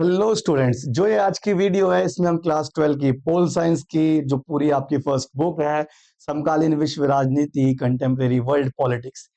Hello students, जो ये आज की वीडियो है इसमें हम क्लास 12 की पोल साइंस की जो पूरी आपकी फर्स्ट बुक है, समकालीन विश्व राजनीति कंटेम्प्रेरी वर्ल्ड पॉलिटिक्स,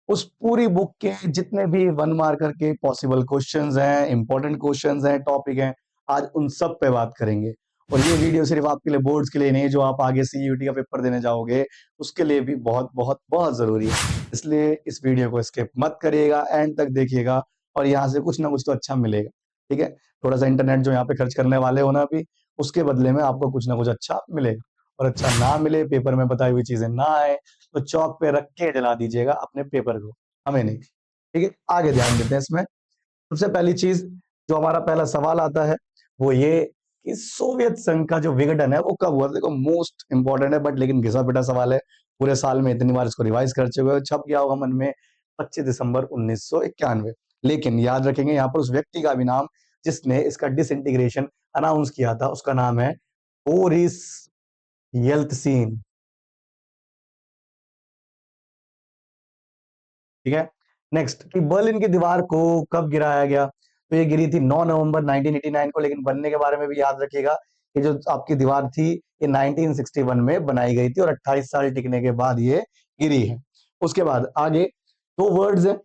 उस पूरी बुक के जितने भी वन मार्कर के पॉसिबल क्वेश्चंस हैं, इंपॉर्टेंट क्वेश्चंस हैं, टॉपिक हैं, आज उन सब पे बात करेंगे। और ये वीडियो सिर्फ आपके लिए बोर्ड्स के लिए नहीं, जो आप आगे सीयूईटी का पेपर देने जाओगे उसके लिए भी बहुत बहुत बहुत जरूरी है। इसलिए इस वीडियो को स्किप मत करिएगा, एंड तक देखिएगा और यहाँ से कुछ ना कुछ तो अच्छा मिलेगा। ठीक है, थोड़ा सा इंटरनेट जो यहाँ पे खर्च करने वाले हो ना अभी, उसके बदले में आपको कुछ ना कुछ अच्छा मिलेगा। और अच्छा ना मिले, पेपर में बताई हुई चीजें ना आए, तो चौक पे रख के जला दीजिएगा अपने पेपर को, हमें नहीं। ठीक है, आगे ध्यान देते हैं इसमें। सबसे पहली चीज जो हमारा पहला सवाल आता है वो ये कि सोवियत संघ का जो विघटन है वो कब हुआ। देखो, मोस्ट इंपॉर्टेंट है बट लेकिन घिसा पिटा सवाल है। पूरे साल में इतनी बार इसको रिवाइज कर चुके हो, छप गया होगा मन में, 25 दिसंबर 1991। लेकिन याद रखेंगे यहाँ पर उस व्यक्ति का भी नाम जिसने इसका डिसइंटीग्रेशन अनाउंस किया था, उसका नाम है बोरिस येल्त्सिन। ठीक है, नेक्स्ट कि बर्लिन की दीवार को कब गिराया गया, तो ये गिरी थी 9 नवंबर 1989 को। लेकिन बनने के बारे में भी याद रखिएगा कि जो आपकी दीवार थी ये 1961 में बनाई गई थी और 28 साल टिकने के बाद ये गिरी है। उसके बाद आगे दो वर्ड्स हैं,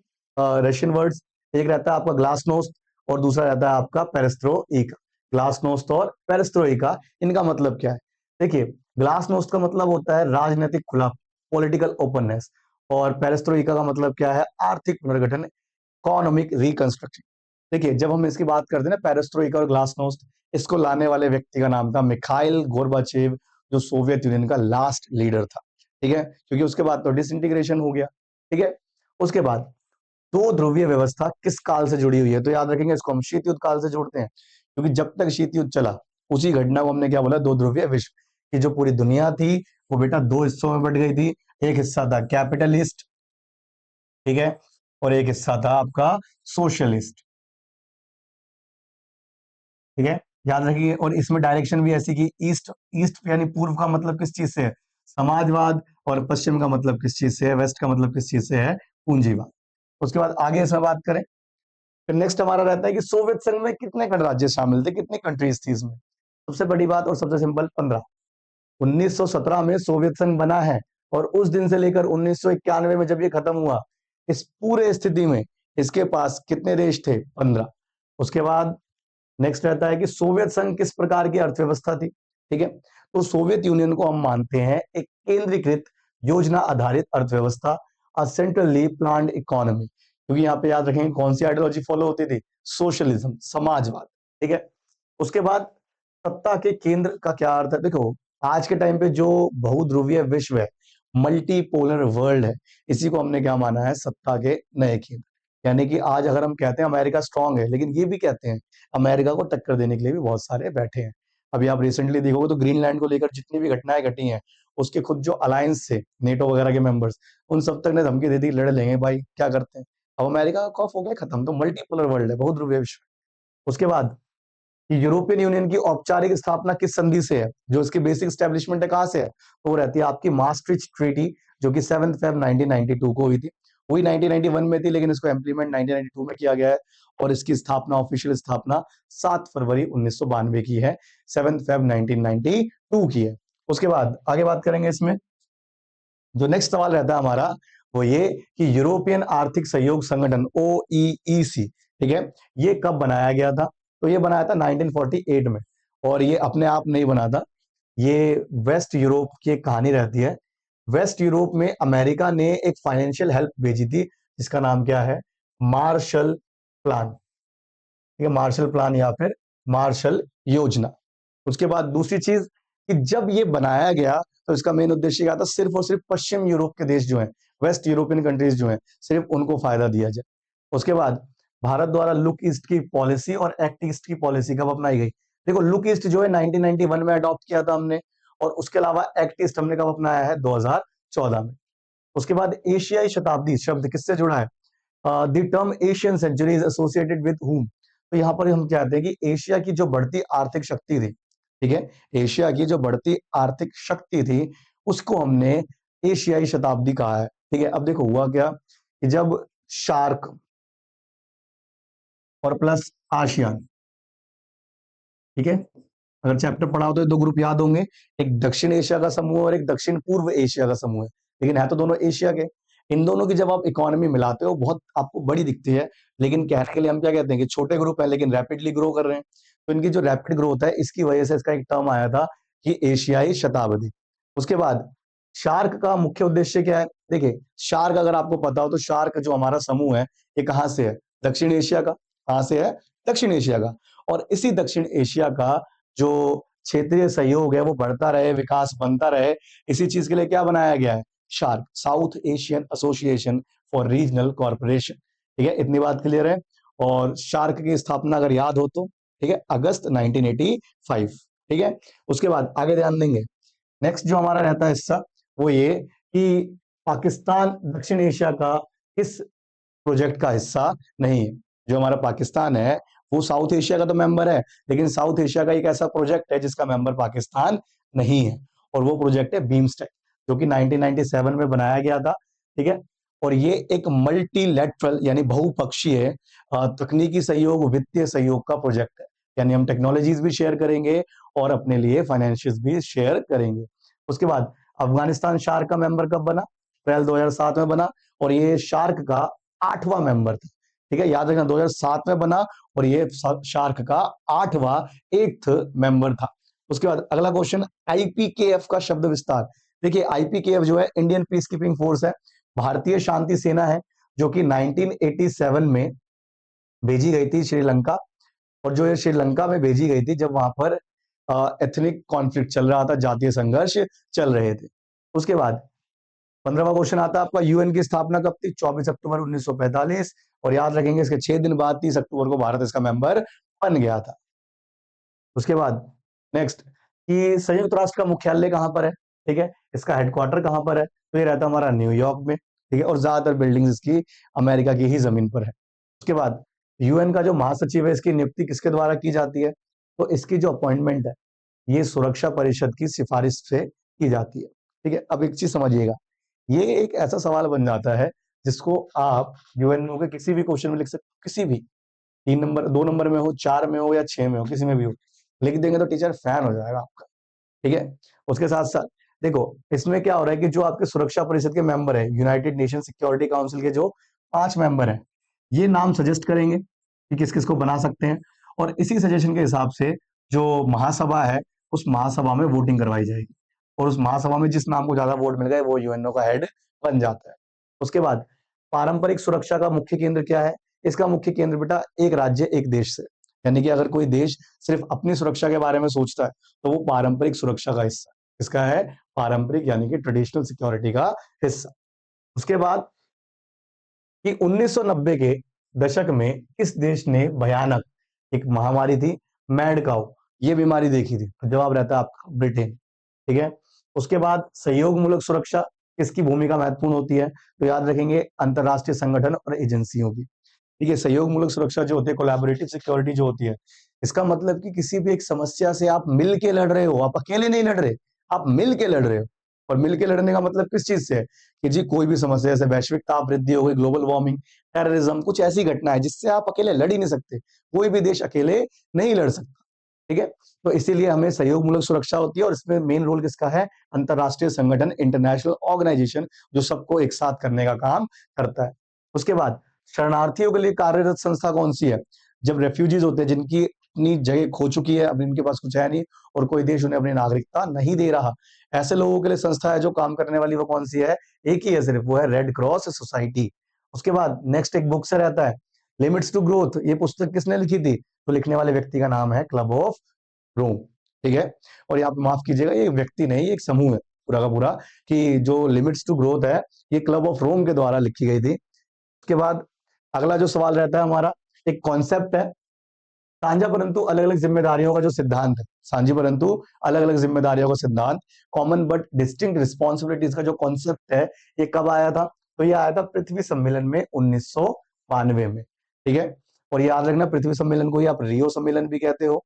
रशियन वर्ड्स। एक रहता है आपका ग्लासनोस्ट और दूसरा रहता है आपका पेरेस्ट्रोइका। ग्लासनोस्ट और पेरेस्ट्रोइका, इनका मतलब क्या है? देखिए, ग्लासनोस्ट का मतलब होता है राजनीतिक खुला, पॉलिटिकल ओपननेस। और पेरेस्ट्रोइका का मतलब क्या है? आर्थिक पुनर्गठन, इकोनॉमिक रिकंस्ट्रक्शन। देखिए, जब हम इसकी बात करते हैं ना, पेरेस्ट्रोइका और ग्लासनोस्ट, इसको लाने वाले व्यक्ति का नाम था मिखाइल गोर्बाचेव, जो सोवियत यूनियन का लास्ट लीडर था। ठीक है, क्योंकि उसके बाद तो डिसइंटीग्रेशन हो गया। ठीक है, उसके बाद दो ध्रुवीय व्यवस्था किस काल से जुड़ी हुई है, तो याद रखेंगे इसको हम शीत युद्ध काल से जोड़ते हैं, क्योंकि जब तक शीत युद्ध चला उसी घटना को हमने क्या बोला? दो ध्रुवीय विश्व। की जो पूरी दुनिया थी वो बेटा दो हिस्सों में बट गई थी। एक हिस्सा था कैपिटलिस्ट, ठीक है, और एक हिस्सा था आपका सोशलिस्ट। ठीक है, याद रखिए। और इसमें डायरेक्शन भी ऐसी कि ईस्ट, ईस्ट यानी पूर्व का मतलब किस चीज से है? समाजवाद। और पश्चिम का मतलब किस चीज से है? वेस्ट का मतलब किस चीज से है? पूंजीवाद। उसके बाद आगे इसमें बात करें, फिर नेक्स्ट हमारा रहता है कि सोवियत संघ में कितने गणराज्य शामिल थे, कितनी कंट्रीज थी इसमें? सबसे बड़ी बात और सबसे सिंपल, 15। 1917 में सोवियत संघ बना है और उस दिन से लेकर 1991 में जब ये खत्म हुआ, इस पूरे स्थिति में इसके पास कितने देश थे? 15। उसके बाद नेक्स्ट रहता है कि सोवियत संघ किस प्रकार की अर्थव्यवस्था थी। ठीक है, तो सोवियत यूनियन को हम मानते हैं एक केंद्रीकृत योजना आधारित अर्थव्यवस्था, अ सेंट्रली प्लान्ड इकोनॉमी। क्योंकि यहाँ पे याद रखेंगे कौन सी आइडियोलॉजी फॉलो होती थी? सोशलिज्म, समाजवाद। ठीक है, उसके बाद सत्ता के केंद्र का क्या अर्थ है? देखो, आज के टाइम पे जो बहुध्रुवीय विश्व है, मल्टीपोलर वर्ल्ड है, इसी को हमने क्या माना है? सत्ता के नए केंद्र। यानी कि आज अगर हम कहते हैं अमेरिका स्ट्रांग है, लेकिन ये भी कहते हैं अमेरिका को टक्कर देने के लिए भी बहुत सारे बैठे हैं। अभी आप रिसेंटली देखोगे तो ग्रीनलैंड को लेकर जितनी भी घटनाएं घटी हैं, उसके खुद जो अलायंस थे नेटो वगैरह के मेंबर्स, उन सब तक ने धमकी दे दी लड़ लेंगे भाई, क्या करते हैं। अब अमेरिका का खौफ हो गया खत्म, तो मल्टीपोलर वर्ल्ड है, बहुध्रुवीय विश्व। उसके बाद कि यूरोपियन यूनियन की औपचारिक स्थापना किस संधि से है? जो इसकी बेसिक स्टैब्लिशमेंट है कहां से है? तो वो रहती है आपकी मास्ट्रिच ट्रीटी, जो कि 7 फेब 1992 को हुई थी। वही 1991 में थी, लेकिन इसको इम्प्लीमेंट 1992 में किया गया है। और इसकी स्थापना, ऑफिशियल स्थापना 7 फरवरी 1992 की है, 7 फेब 1992 की है। उसके बाद आगे बात करेंगे इसमें। जो नेक्स्ट सवाल रहता है हमारा वो ये कि यूरोपियन आर्थिक सहयोग संगठन OEEC, ठीक है, ये कब बनाया गया था? तो ये बनाया था 1948 में। और ये अपने आप नहीं बना था, ये वेस्ट यूरोप की एक कहानी रहती है। वेस्ट यूरोप में अमेरिका ने एक फाइनेंशियल हेल्प भेजी थी, जिसका नाम क्या है? Marshall plan. ठीक है, मार्शल प्लान या फिर मार्शल योजना। उसके बाद दूसरी चीज कि जब ये बनाया गया तो इसका मेन उद्देश्य क्या था? सिर्फ और सिर्फ पश्चिम यूरोप के देश जो हैं, वेस्ट यूरोपियन कंट्रीज जो हैं, सिर्फ उनको फायदा दिया जाए। उसके बाद भारत द्वारा लुक ईस्ट की पॉलिसी और एक्ट ईस्ट की पॉलिसी कब अपनाई गई? देखो, लुक ईस्ट जो है 1991 में अडॉप्ट किया था हमने, और उसके अलावा एक्ट ईस्ट हमने कब अपनाया है? 2014 में। उसके बाद एशियाई शताब्दी शब्द किससे जुड़ा है? The term Asian century is associated with whom? तो यहाँ पर हम कहते हैं कि एशिया की जो बढ़ती आर्थिक शक्ति थी, ठीक है, एशिया की जो बढ़ती आर्थिक शक्ति थी उसको हमने एशियाई शताब्दी कहा है। ठीक है, अब देखो हुआ क्या कि जब शार्क और प्लस आसियान, ठीक है, अगर चैप्टर पढ़ा हो तो 2 ग्रुप याद होंगे, एक दक्षिण एशिया का समूह और एक दक्षिण पूर्व एशिया का समूह है, लेकिन है तो दोनों एशिया के। इन दोनों की जब आप इकोनॉमी मिलाते हो बहुत आपको बड़ी दिखती है, लेकिन कहने के लिए हम क्या कहते हैं कि छोटे ग्रुप है लेकिन रैपिडली ग्रो कर रहे हैं। तो इनकी जो रैपिड ग्रोथ है इसकी वजह से इसका एक टर्म आया था कि एशियाई शताब्दी। उसके बाद शार्क का मुख्य उद्देश्य क्या है? देखिए, शार्क अगर आपको पता हो तो शार्क जो हमारा समूह है ये कहाँ से है? दक्षिण एशिया का। कहाँ से है? दक्षिण एशिया का। और इसी दक्षिण एशिया का जो क्षेत्रीय सहयोग है वो बढ़ता रहे, विकास बनता रहे, इसी चीज के लिए क्या बनाया गया है? Shark, south Asian association for regional corporation. ठीक है, इतनी बात क्लियर है। और शार्क की स्थापना अगर याद हो तो, ठीक है, अगस्त 1985। ठीक है, उसके बाद आगे ध्यान देंगे। नेक्स्ट जो हमारा रहता है हिस्सा वो ये कि पाकिस्तान दक्षिण एशिया का इस प्रोजेक्ट का हिस्सा नहीं है। जो हमारा पाकिस्तान है वो साउथ एशिया का तो मेंबर है, लेकिन साउथ एशिया का एक ऐसा प्रोजेक्ट है जिसका मेंबर पाकिस्तान नहीं है, और वो प्रोजेक्ट है बीमस्टेक, जो कि 1997 में बनाया गया था। ठीक है, और ये एक मल्टीलैटरल यानी बहुपक्षीय तकनीकी सहयोग, वित्तीय सहयोग का प्रोजेक्ट है। यानी हम टेक्नोलॉजीज भी शेयर करेंगे और अपने लिए फाइनेंशियल भी शेयर करेंगे। उसके बाद अफगानिस्तान शार्क का मेंबर कब बना? अप्रैल 2007 में बना, और ये शार्क का 8वां मेंबर था। ठीक है, याद रखना 2007 में बना और ये शार्क का 8वां 8th मेंबर था। उसके बाद अगला क्वेश्चन, आईपीकेएफ का शब्द विस्तार। देखिए, आईपीकेएफ जो है इंडियन पीस कीपिंग फोर्स है, भारतीय शांति सेना है, जो कि 1987 में भेजी गई थी श्रीलंका। और जो ये श्रीलंका में भेजी गई थी जब वहां पर एथनिक कॉन्फ्लिक्ट चल रहा था, जातीय संघर्ष चल रहे थे। उसके बाद 15वां क्वेश्चन आता है आपका, यूएन की स्थापना कब थी? 24 अक्टूबर 1945। और याद रखेंगे इसके 6 दिन बाद 30 अक्टूबर को भारत इसका मेंबर बन गया था। उसके बाद नेक्स्ट कि संयुक्त राष्ट्र का मुख्यालय कहां पर है? ठीक है, इसका हेडक्वार्टर कहां पर है? तो ये रहता है हमारा न्यूयॉर्क में। ठीक है, और ज्यादातर बिल्डिंग्स इसकी अमेरिका की ही जमीन पर है। उसके बाद यूएन का जो महासचिव है इसकी नियुक्ति किसके द्वारा की जाती है? तो इसकी जो अपॉइंटमेंट है ये सुरक्षा परिषद की सिफारिश से की जाती है। ठीक है, अब एक चीज समझिएगा, ये एक ऐसा सवाल बन जाता है जिसको आप यूएनओ के किसी भी क्वेश्चन में लिख सकते हो, किसी भी 3 नंबर 2 नंबर में हो, 4 में हो या 6 में हो, किसी में भी हो, लिख देंगे तो टीचर फैन हो जाएगा आपका। ठीक है, उसके साथ साथ देखो इसमें क्या हो रहा है कि जो आपके सुरक्षा परिषद के मेंबर है, यूनाइटेड नेशन सिक्योरिटी काउंसिल के जो 5 मेंबर हैं, ये नाम सजेस्ट करेंगे कि किस किस को बना सकते हैं, और इसी सजेशन के हिसाब से जो महासभा है उस महासभा में वोटिंग करवाई जाएगी, और उस महासभा में जिस नाम को ज्यादा वोट मिल गए वो यूएनओ का हेड बन जाता है। उसके बाद पारंपरिक सुरक्षा का मुख्य केंद्र क्या है? इसका मुख्य केंद्र बेटा एक राज्य एक देश से, यानी कि अगर कोई देश सिर्फ अपनी सुरक्षा के बारे में सोचता है तो वो पारंपरिक सुरक्षा का हिस्सा इसका है, पारंपरिक यानी कि ट्रेडिशनल सिक्योरिटी का हिस्सा। उसके बाद कि 1990 के दशक में किस देश ने भयानक एक महामारी थी मैड काउ, ये बीमारी देखी थी? तो जवाब रहता है आपका ब्रिटेन। ठीक है, उसके बाद सहयोग मूलक सुरक्षा किसकी भूमिका महत्वपूर्ण होती है? तो याद रखेंगे अंतरराष्ट्रीय संगठन और एजेंसियों की। ठीक है, सहयोग मूलक सुरक्षा जो होती है, कोलैबोरेटिव सिक्योरिटी जो होती है, इसका मतलब कि किसी भी एक समस्या से आप मिल के लड़ रहे हो, आप अकेले नहीं लड़ रहे, आप मिल के लड़ रहे हो। और मिल के लड़ने का मतलब किस चीज से है कि जी कोई भी समस्या जैसे वैश्विक ताप वृद्धि हो गई, ग्लोबल वार्मिंग, टेररिज्म, कुछ ऐसी घटना है जिससे आप अकेले लड़ ही नहीं सकते, कोई भी देश अकेले नहीं लड़ सकता। ठीक है, तो इसीलिए हमें सहयोग मूलक सुरक्षा होती है, और इसमें मेन रोल किसका है? अंतरराष्ट्रीय संगठन, इंटरनेशनल ऑर्गेनाइजेशन, जो सबको एक साथ करने का काम करता है। उसके बाद शरणार्थियों के लिए कार्यरत संस्था कौन सी है? जब रेफ्यूजीज होते हैं जिनकी अपनी जगह खो चुकी है, अब इनके पास कुछ है नहीं और कोई देश उन्हें अपनी नागरिकता नहीं दे रहा, ऐसे लोगों के लिए संस्था है जो काम करने वाली, वो कौन सी है? एक ही है सिर्फ, वो है रेड क्रॉस सोसाइटी। उसके बाद नेक्स्ट एक बुक से रहता है लिमिट्स टू ग्रोथ, ये पुस्तक किसने लिखी थी? तो लिखने वाले व्यक्ति का नाम है क्लब ऑफ रोम। ठीक है, और यहाँ पे माफ कीजिएगा ये व्यक्ति नहीं, एक समूह है पूरा का पूरा, कि जो लिमिट्स टू ग्रोथ है ये क्लब ऑफ रोम के द्वारा लिखी गई थी। उसके बाद अगला जो सवाल रहता है हमारा, एक कॉन्सेप्ट है साझा परंतु अलग अलग जिम्मेदारियों का जो सिद्धांत है, साझी परंतु अलग अलग जिम्मेदारियों का सिद्धांत, कॉमन बट डिस्टिंक्ट रिस्पॉन्सिबिलिटीज का जो कॉन्सेप्ट है, ये कब आया था? तो ये आया था पृथ्वी सम्मेलन में 1992 में। ठीक है, और याद रखना पृथ्वी सम्मेलन को ही आप रियो सम्मेलन भी कहते हो,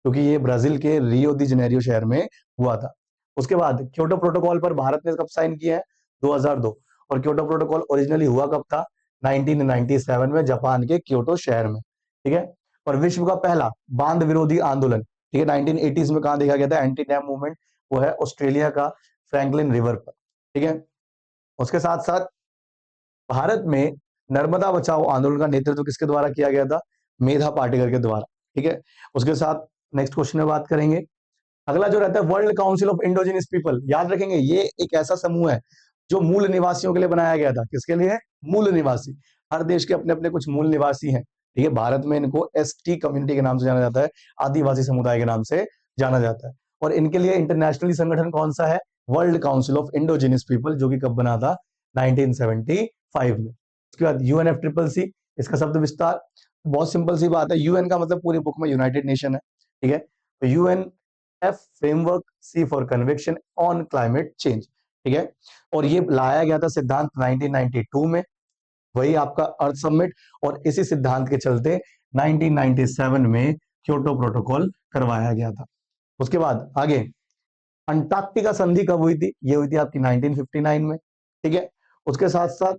क्योंकि ये ब्राजील के रियो दी जनेरियो शहर में हुआ था। उसके बाद क्योटो प्रोटोकॉल पर भारत ने कब साइन किया है? 2002। और क्योटो प्रोटोकॉल ओरिजिनली हुआ कब था? 1997 में जापान के क्योटो शहर में। ठीक है, और विश्व का पहला बांध विरोधी आंदोलन ठीक है। 1980s में कहाँ देखा गया था एंटी डैम मूवमेंट, वो है ऑस्ट्रेलिया का फ्रैंकलिन रिवर पर, ठीक है। उसके साथ साथ भारत में नर्मदा बचाओ आंदोलन का नेतृत्व किसके द्वारा किया गया था, मेधा पाटेकर के द्वारा, ठीक है। उसके साथ नेक्स्ट क्वेश्चन में बात करेंगे। अगला जो रहता है world council of indigenous people, याद रखेंगे ये एक ऐसा समूह है जो मूल निवासियों के लिए बनाया गया था। किसके लिए, मूल निवासी। हर देश के अपने अपने कुछ मूल निवासी हैं, ठीक है। भारत में इनको एसटी कम्युनिटी के नाम से जाना जाता है, आदिवासी समुदाय के नाम से जाना जाता है। और इनके लिए इंटरनेशनली संगठन कौन सा है, world council of indigenous people, जो कि कब बना था, 1975 में। उसके बाद UNFCCC, इसका शब्द विस्तार बहुत सिंपल सी बात है, यूएन का मतलब पूरी बुक में यूनाइटेड नेशन है, ठीक है। तो UNF framework c for convection on climate change, ठीक है। और ये लाया गया था सिद्धांत 1992 में, वही आपका अर्थ समिट, और इसी सिद्धांत के चलते 1997 में क्योटो प्रोटोकॉल करवाया गया था। उसके बाद आगे अंटार्कटिका संधि कब हुई थी, ये हुई थी आपकी 1959 में, ठीक है। उसके साथ साथ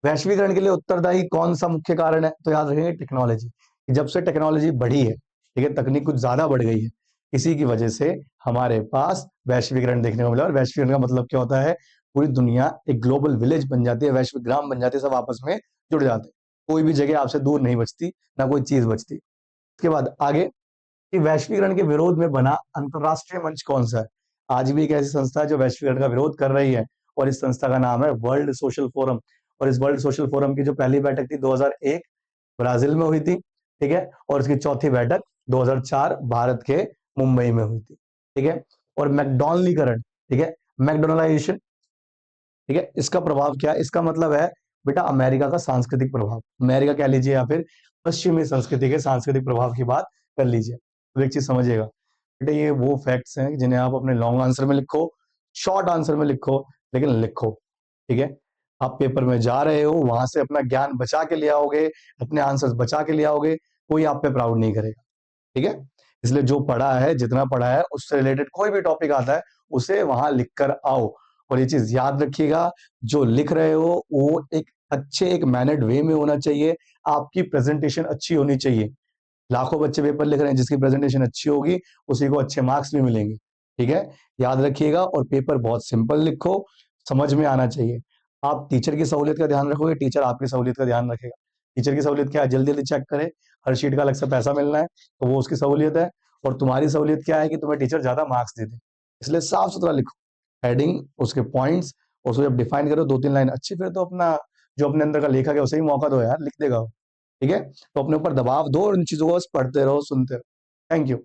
वैश्वीकरण के लिए उत्तरदायी कौन सा मुख्य कारण है, तो याद रखेंगे टेक्नोलॉजी। जब से टेक्नोलॉजी बढ़ी है, ठीक है, तकनीक कुछ ज्यादा बढ़ गई है, इसी की वजह से हमारे पास वैश्वीकरण देखने को मिला। और वैश्वीकरण का मतलब क्या होता है, पूरी दुनिया एक ग्लोबल विलेज बन जाती है, वैश्विक ग्राम बन जाती है, सब आपस में जुड़ जाते हैं, कोई भी जगह आपसे दूर नहीं बचती, ना कोई चीज बचती। उसके बाद आगे कि वैश्वीकरण के विरोध में बना अंतरराष्ट्रीय मंच कौन सा है। आज भी एक ऐसी संस्था है जो वैश्वीकरण का विरोध कर रही है, और इस संस्था का नाम है वर्ल्ड सोशल फोरम। और इस वर्ल्ड सोशल फोरम की जो पहली बैठक थी 2001 ब्राजील में हुई थी, ठीक है। और इसकी चौथी बैठक 2004 भारत के मुंबई में हुई थी, ठीक है। और मैकडॉनलीकरण, ठीक है, मैकडोनलाइजेशन, ठीक है, इसका प्रभाव क्या है, इसका मतलब है बेटा अमेरिका का सांस्कृतिक प्रभाव, अमेरिका कह लीजिए या फिर पश्चिमी संस्कृति के सांस्कृतिक प्रभाव की बात कर लीजिए। तो एक चीज समझिएगा बेटा, ये वो फैक्ट्स हैं जिन्हें आप अपने लॉन्ग आंसर में लिखो, शॉर्ट आंसर में लिखो, लेकिन लिखो, ठीक है। आप पेपर में जा रहे हो, वहां से अपना ज्ञान बचा के ले आओगे, अपने आंसर्स बचा के ले आओगे, कोई आप पे प्राउड नहीं करेगा, ठीक है। इसलिए जो पढ़ा है, जितना पढ़ा है, उससे रिलेटेड कोई भी टॉपिक आता है, उसे वहां लिख कर आओ। और ये चीज याद रखिएगा, जो लिख रहे हो वो एक अच्छे एक मैनर्ड वे में होना चाहिए, आपकी प्रेजेंटेशन अच्छी होनी चाहिए। लाखों बच्चे पेपर लिख रहे हैं, जिसकी प्रेजेंटेशन अच्छी होगी उसी को अच्छे मार्क्स भी मिलेंगे, ठीक है, याद रखिएगा। और पेपर बहुत सिंपल लिखो, समझ में आना चाहिए। आप टीचर की सहूलियत का ध्यान रखोगे, टीचर आपकी सहूलियत का ध्यान रखेगा। टीचर की सहूलियत क्या है, जल्दी जल्दी चेक करे, हर शीट का अलग से पैसा मिलना है, तो वो उसकी सहूलियत है। और तुम्हारी सहूलियत क्या है कि तुम्हें टीचर ज्यादा मार्क्स दे दे, इसलिए साफ सुथरा लिखो, हेडिंग, उसके पॉइंट्स, उसको जब डिफाइन करो 2-3 लाइन अच्छी, फिर तो अपना जो अपने अंदर का लेखक है उसे ही मौका दो यार, लिख देगा वो, ठीक है। तो अपने ऊपर दबाव दो और इन चीजों को बस पढ़ते रहो, सुनते रहो। Thank you.